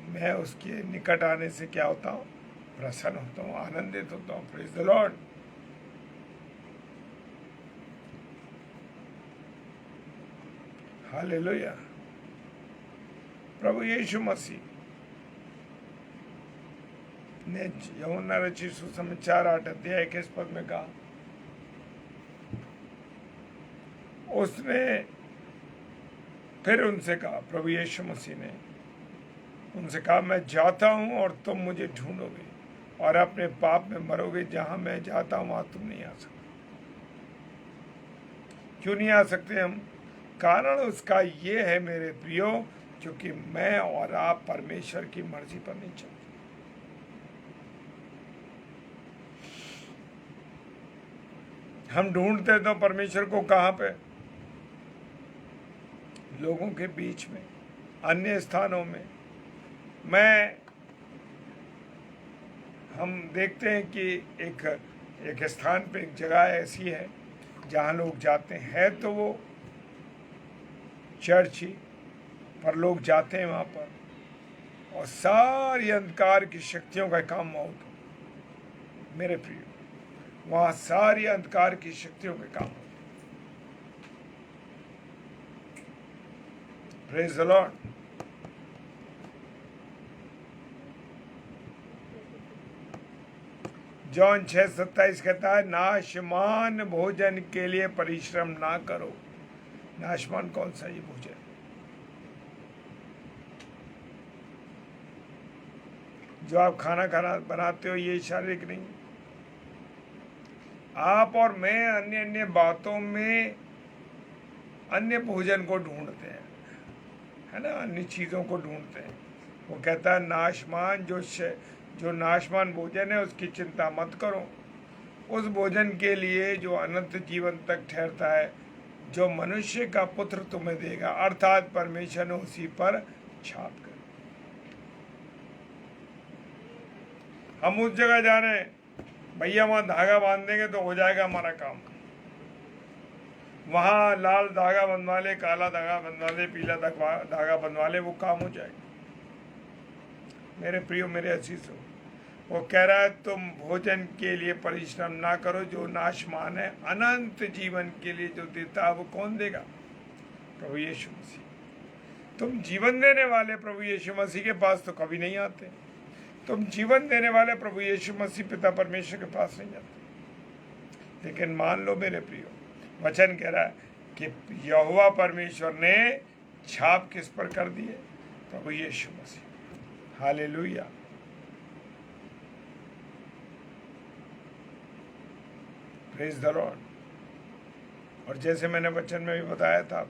मैं उसके निकट आने से क्या होता हूँ? प्रसन्न होता हूँ, आनंदित होता हूँ। Praise the Lord. हालेलुया। प्रभु यीशु मसीह ने यूहन्ना रचित सुसमाचार 8 अध्याय 21 पद में कहा, उसने फिर उनसे कहा, प्रभु यीशु मसीह ने उनसे कहा, मैं जाता हूं और तुम मुझे ढूंढोगे और अपने पाप में मरोगे। जहां मैं जाता हूं वहां तुम नहीं आ सकते। क्यों नहीं आ सकते हम? कारण उसका ये है मेरे प्रियो, क्योंकि मैं और आप परमेश्वर की मर्जी पर नहीं चलते। हम ढूंढते तो परमेश्वर को कहाँ पे? लोगों के बीच में, अन्य स्थानों में। हम देखते हैं कि एक स्थान पे एक जगह ऐसी है जहाँ लोग जाते हैं, तो वो चर्च ही, पर लोग जाते हैं वहाँ पर और सारी अंधकार की शक्तियों का काम वहाँ होता है। मेरे प्रिय, वहाँ सारी अंधकार की शक्तियों के काम होते। Praise the Lord. जॉन 6:27 कहता है, नाशमान भोजन के लिए परिश्रम ना करो। नाशमान कौन सा? ये भोजन जो आप खाना बनाते हो, ये शारीरिक नहीं। आप और मैं अन्य अन्य बातों में अन्य भोजन को ढूंढते हैं, है ना, अन्य चीज़ों को ढूंढते हैं। वो कहता है नाशमान, जो नाशमान भोजन है उसकी चिंता मत करो, उस भोजन के लिए जो अनंत जीवन तक ठहरता है, जो मनुष्य का पुत्र तुम्हें देगा, अर्थात परमेश्वर ने उसी पर छाप कर। हम उस जगह जा रहे हैं, भैया वहाँ धागा बांध देंगे तो हो जाएगा हमारा काम। वहाँ लाल धागा बंधवा ले, काला धागा बंधवा ले, पीला धागा बंधवा ले, वो काम हो जाएगा। मेरे प्रियो, मेरे अजीजों, वो कह रहा है तुम भोजन के लिए परिश्रम ना करो जो नाशमान है, अनंत जीवन के लिए जो देता है वो कौन देगा? प्रभु यीशु मसीह। तुम जीवन देने वाले प्रभु यीशु मसीह के पास तो कभी नहीं आते। तुम जीवन देने वाले प्रभु यीशु मसीह पिता परमेश्वर के पास नहीं जाते। लेकिन मान लो मेरे प्रियो, वचन कह रहा है कि यहोवा परमेश्वर ने छाप किस पर कर दी है? प्रभु यीशु मसीह। हालेलुया। Praise the Lord. और जैसे मैंने वचन में भी बताया था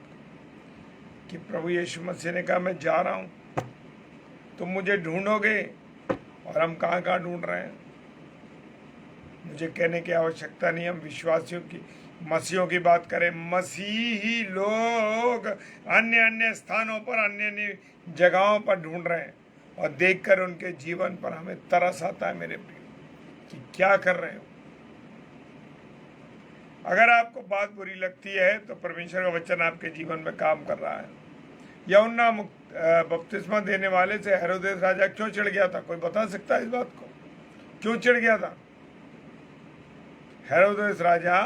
कि प्रभु यीशु मसीह ने कहा, मैं जा रहा हूं, तुम मुझे ढूंढोगे। और हम कहाँ कहाँ ढूंढ रहे हैं? मुझे कहने की आवश्यकता नहीं, हम विश्वासियों की, मसीहों की बात करें। मसीही लोग अन्य अन्य स्थानों पर, अन्य अन्य जगहों पर ढूंढ रहे हैं और देखकर उनके जीवन पर हमें तरस आता है मेरे प्रिय, कि क्या कर रहे हो। अगर आपको बात बुरी लगती है तो परमेश्वर का वचन आपके जीवन में काम कर रहा है। यूहन्ना बपतिस्मा देने वाले से हेरोदेस राजा क्यों चिढ़ गया था? कोई बता सकता है इस बात को? क्यों चिढ़ गया था हेरोदेस राजा?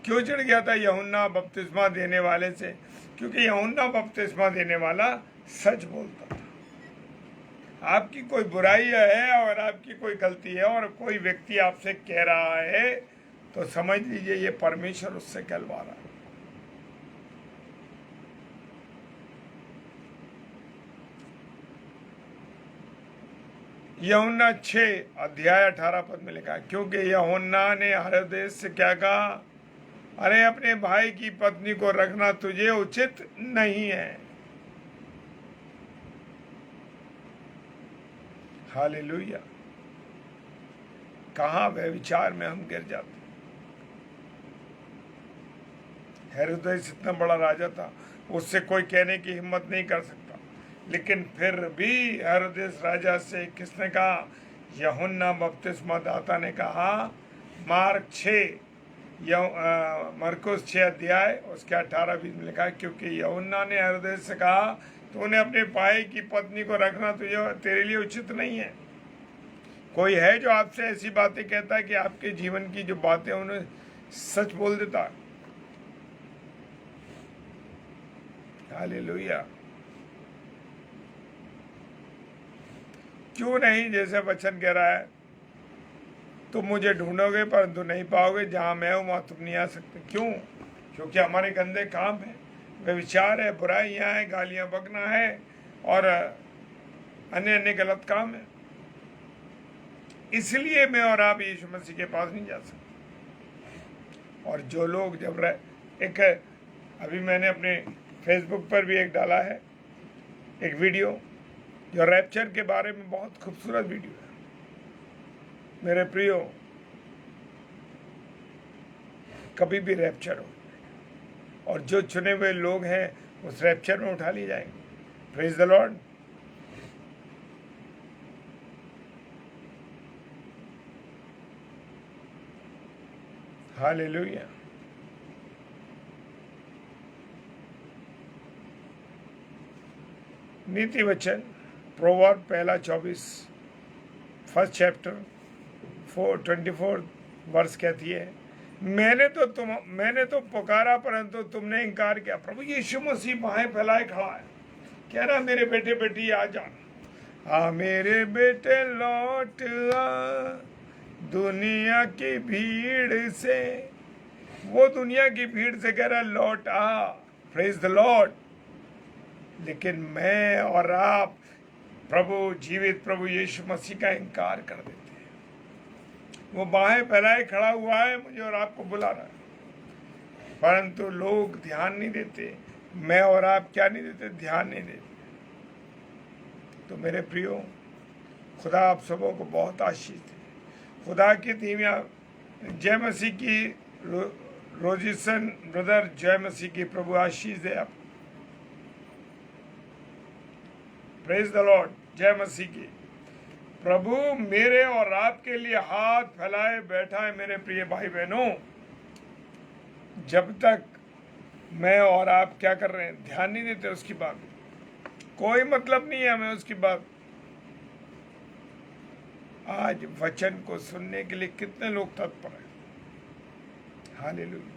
क्यों चिढ़ गया था यूहन्ना बपतिस्मा देने वाले से? क्योंकि यूहन्ना बपतिस्मा देने वाला सच बोलता था। आपकी कोई बुराई है और आपकी कोई गलती है और कोई व्यक्ति आपसे कह रहा है, तो समझ लीजिए ये परमेश्वर उससे कहलवा रहा है। यूहन्ना 6 अध्याय 18 पद में लिखा है, क्योंकि यूहन्ना ने हेरोदेस से क्या कहा? अरे अपने भाई की पत्नी को रखना तुझे उचित नहीं है। हालेलुया। कहाँ व्यभिचार में हम गिर जाते। हेरोदेस इतना बड़ा राजा था, उससे कोई कहने की हिम्मत नहीं कर सकता, लेकिन फिर भी हेरोदेस राजा से किसने कहा? यूहन्ना बपतिस्मा दाता ने कहा। मार्क 6 मरकुस 6 अध्याय उसके 18-20 में लिखा है, क्योंकि यूहन्ना ने हेरोदेस से कहा तूने अपने भाई की पत्नी को रखना तुझे तेरे लिए उचित नहीं है। कोई है जो आपसे ऐसी बातें कहता है कि आपके जीवन की जो बातें उन्हें सच बोल देता? हालेलुया। क्यों नहीं? जैसे वचन कह रहा है, तुम मुझे ढूंढोगे परंतु नहीं पाओगे, जहां मैं हूं वहां तुम नहीं आ सकते। क्यों? क्योंकि हमारे गंदे काम है, व्यभिचार है, बुराइयां हैं, गालियां बकना है और अन्य अन्य गलत काम है। इसलिए मैं और आप यीशु मसीह के पास नहीं जा सकते। और जो लोग जब एक अभी मैंने अपने फेसबुक पर भी एक डाला है, एक वीडियो जो रैप्चर के बारे में, बहुत खूबसूरत वीडियो है मेरे प्रियो। कभी भी रैप्चर हो और जो चुने हुए लोग हैं उस रैप्चर में उठा लिए जाएंगे। Praise the Lord. हालेलुया। नीति वचन प्रोवर्ब 1:24 फर्स्ट चैप्टर 24 वर्ष कहती है, मैंने तो पुकारा परंतु तुमने इनकार किया। प्रभु यीशु मसीह बाहें फैलाए खड़ा है, कह रहा मेरे बेटे बेटी आ जा, आ मेरे बेटे लौट आ दुनिया की भीड़ से। वो दुनिया की भीड़ से कह रहा लौट आ। Praise the Lord. लेकिन मैं और आप प्रभु, जीवित प्रभु यीशु मसीह का इनकार कर देते हैं। वो बाहें फैलाए खड़ा हुआ है, मुझे और आपको बुला रहा है, परंतु लोग ध्यान नहीं देते। मैं और आप क्या नहीं देते? ध्यान नहीं देते। तो मेरे प्रियो, खुदा आप सबों को बहुत आशीष दे। खुदा की धीमिया जय मसीह की रोजिसन ब्रदर, जय मसीह की प्रभु आशीष दे आप। Praise the Lord. जय मसीह की। प्रभु मेरे और आपके लिए हाथ फैलाए बैठा है मेरे प्रिय भाई बहनों। जब तक मैं और आप क्या कर रहे हैं? ध्यान नहीं देते उसकी बात, कोई मतलब नहीं है हमें उसकी बात। आज वचन को सुनने के लिए कितने लोग तत्पर हैं। हालेलुया।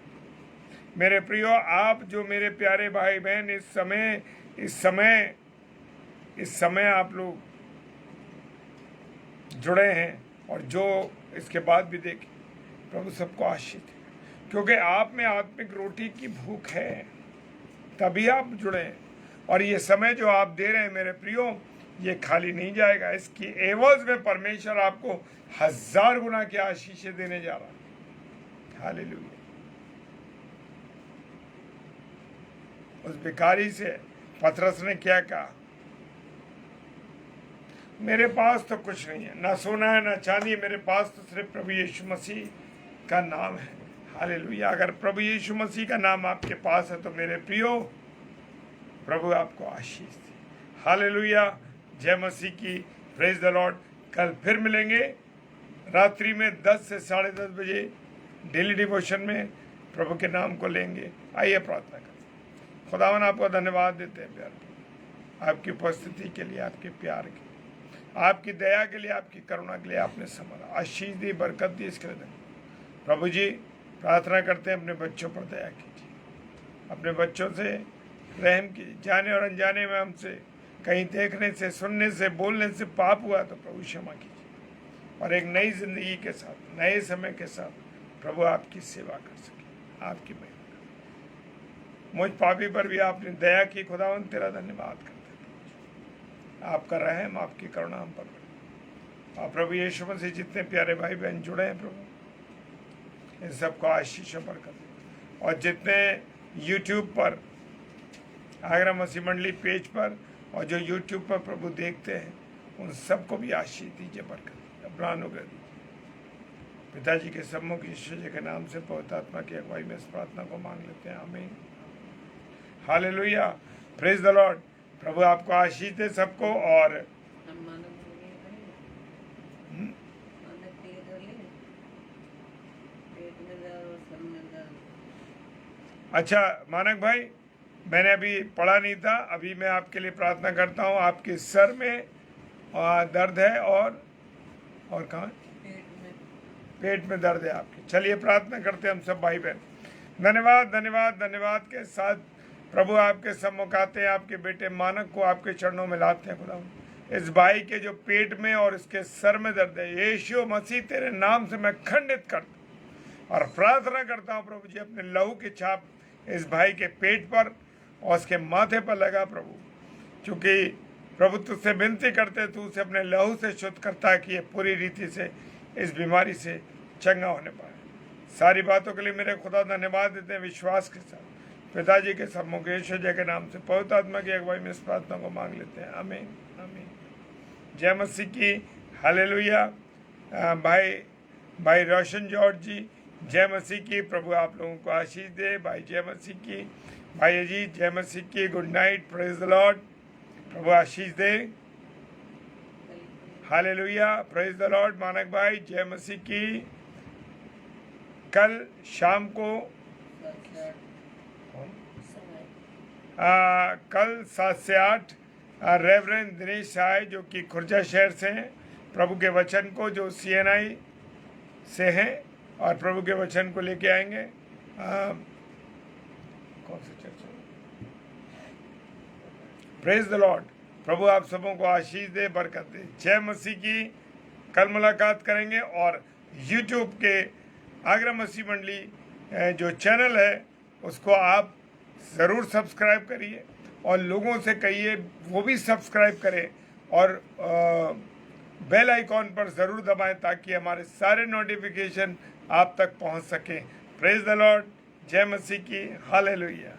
मेरे प्रियो, आप जो मेरे प्यारे भाई बहन इस समय आप लोग जुड़े हैं और जो इसके बाद भी देखें, प्रभु सबको आशीष दे, क्योंकि आप में आत्मिक रोटी की भूख है, तभी आप जुड़े हैं। और ये समय जो आप दे रहे हैं मेरे प्रियो, ये खाली नहीं जाएगा। इसकी एवज में परमेश्वर आपको 1000 गुना की आशीषें देने जा रहा है। हालेलुया। उस भिखारी से पतरस ने क्या कहा? मेरे पास तो कुछ नहीं है, ना सोना है ना चांदी है, मेरे पास तो सिर्फ प्रभु यीशु मसीह का नाम है। हालेलुया। अगर प्रभु यीशु मसीह का नाम आपके पास है तो मेरे प्रियो, प्रभु आपको आशीष दे। हालेलुया। जय मसीह की। Praise the Lord. कल फिर मिलेंगे रात्रि में 10 से 10:30 बजे डेली डिवोशन में प्रभु के नाम को लेंगे। आइए प्रार्थना करें। खुदावन आपको धन्यवाद देते हैं प्यार, आपकी उपस्थिति के लिए, आपके प्यार के लिए, आपकी दया के लिए, आपकी करुणा के लिए। आपने समझा, आशीष दी, बरकत दी, इसके लिए प्रभु जी प्रार्थना करते हैं अपने बच्चों पर दया कीजिए, अपने बच्चों से रहम कीजिए। जाने और अनजाने में हमसे कहीं देखने से, सुनने से, बोलने से पाप हुआ तो प्रभु क्षमा कीजिए, और एक नई जिंदगी के साथ, नए समय के साथ प्रभु आपकी सेवा कर सके, आपकी महिमा। मुझ पापी पर भी आपने दया की। खुदावन तेरा धन्यवाद करते हैं। आपका रहम, आपकी करुणा हम पर। और प्रभु यीशु मसीह जितने प्यारे भाई बहन जुड़े हैं प्रभु, इन सबको आशीषों पर कर। और जितने यूट्यूब पर आगरा मसीह मंडली पेज पर और जो यूट्यूब पर प्रभु देखते हैं उन सबको भी आशीष दीजिए, बरकत अपना अनुग्रह दीजिए। पिताजी के सम्मुख यीशु जी के नाम से पवित्र आत्मा की अगुवाई में इस प्रार्थना को मांग लेते हैं, आमीन। Hallelujah, praise the Lord. प्रभु आपको आशीष दे सबको। और अच्छा मानक भाई, मैंने अभी पढ़ा नहीं था, अभी मैं आपके लिए प्रार्थना करता हूँ। आपके सर में दर्द है और कहाँ? पेट में दर्द है आपके। चलिए प्रार्थना करते हैं हम सब भाई बहन। धन्यवाद धन्यवाद धन्यवाद के साथ प्रभु आपके सम्मुख आते हैं, आपके बेटे मानक को आपके चरणों में लाते हैं। खुदा इस भाई के जो पेट में और इसके सर में दर्द है, यीशु मसीह तेरे नाम से मैं खंडित करता हूँ और प्रार्थना करता हूँ प्रभु जी, अपने लहू की छाप इस भाई के पेट पर और उसके माथे पर लगा प्रभु। चूँकि प्रभु तुझसे विनती करते, तू उसे अपने लहू से शुद्ध करता है कि ये पूरी रीति से इस बीमारी से चंगा होने पाए। सारी बातों के लिए मेरे खुदा धन्यवाद देते हैं विश्वास के साथ। पिताजी के सम्मुख यीशु जी के नाम से पवित्र आत्मा की अगुवाई में इस प्रार्थना को मांग लेते हैं, आमीन आमीन। जय मसीह की, हालेलुया। भाई रोशन जॉर्ज जी, जय मसीह की, प्रभु आप लोगों को आशीष दे। भाई जय मसीह की, भाई अजीत जय मसीह की, good night, praise the Lord, Prabhu Ashish they. Hallelujah, praise the Lord. मानक भाई जय मसीह की। कल शाम को कल 7 से 8 रेवरेंड दिनेश साय जो कि खुर्जा शहर से हैं, प्रभु के वचन को जो CNI से हैं और प्रभु के वचन को लेके आएंगे। कौन सी चर्चा? Praise the Lord. प्रभु आप सबों को आशीष दे, बरकत दे। जय मसीह की। कल मुलाकात करेंगे और YouTube के आगरा मसीह मंडली जो चैनल है उसको आप ज़रूर सब्सक्राइब करिए और लोगों से कहिए वो भी सब्सक्राइब करें और बेल आइकॉन पर ज़रूर दबाएं ताकि हमारे सारे नोटिफिकेशन आप तक पहुंच सकें। Praise the Lord. जय मसीह की। हालेलुया।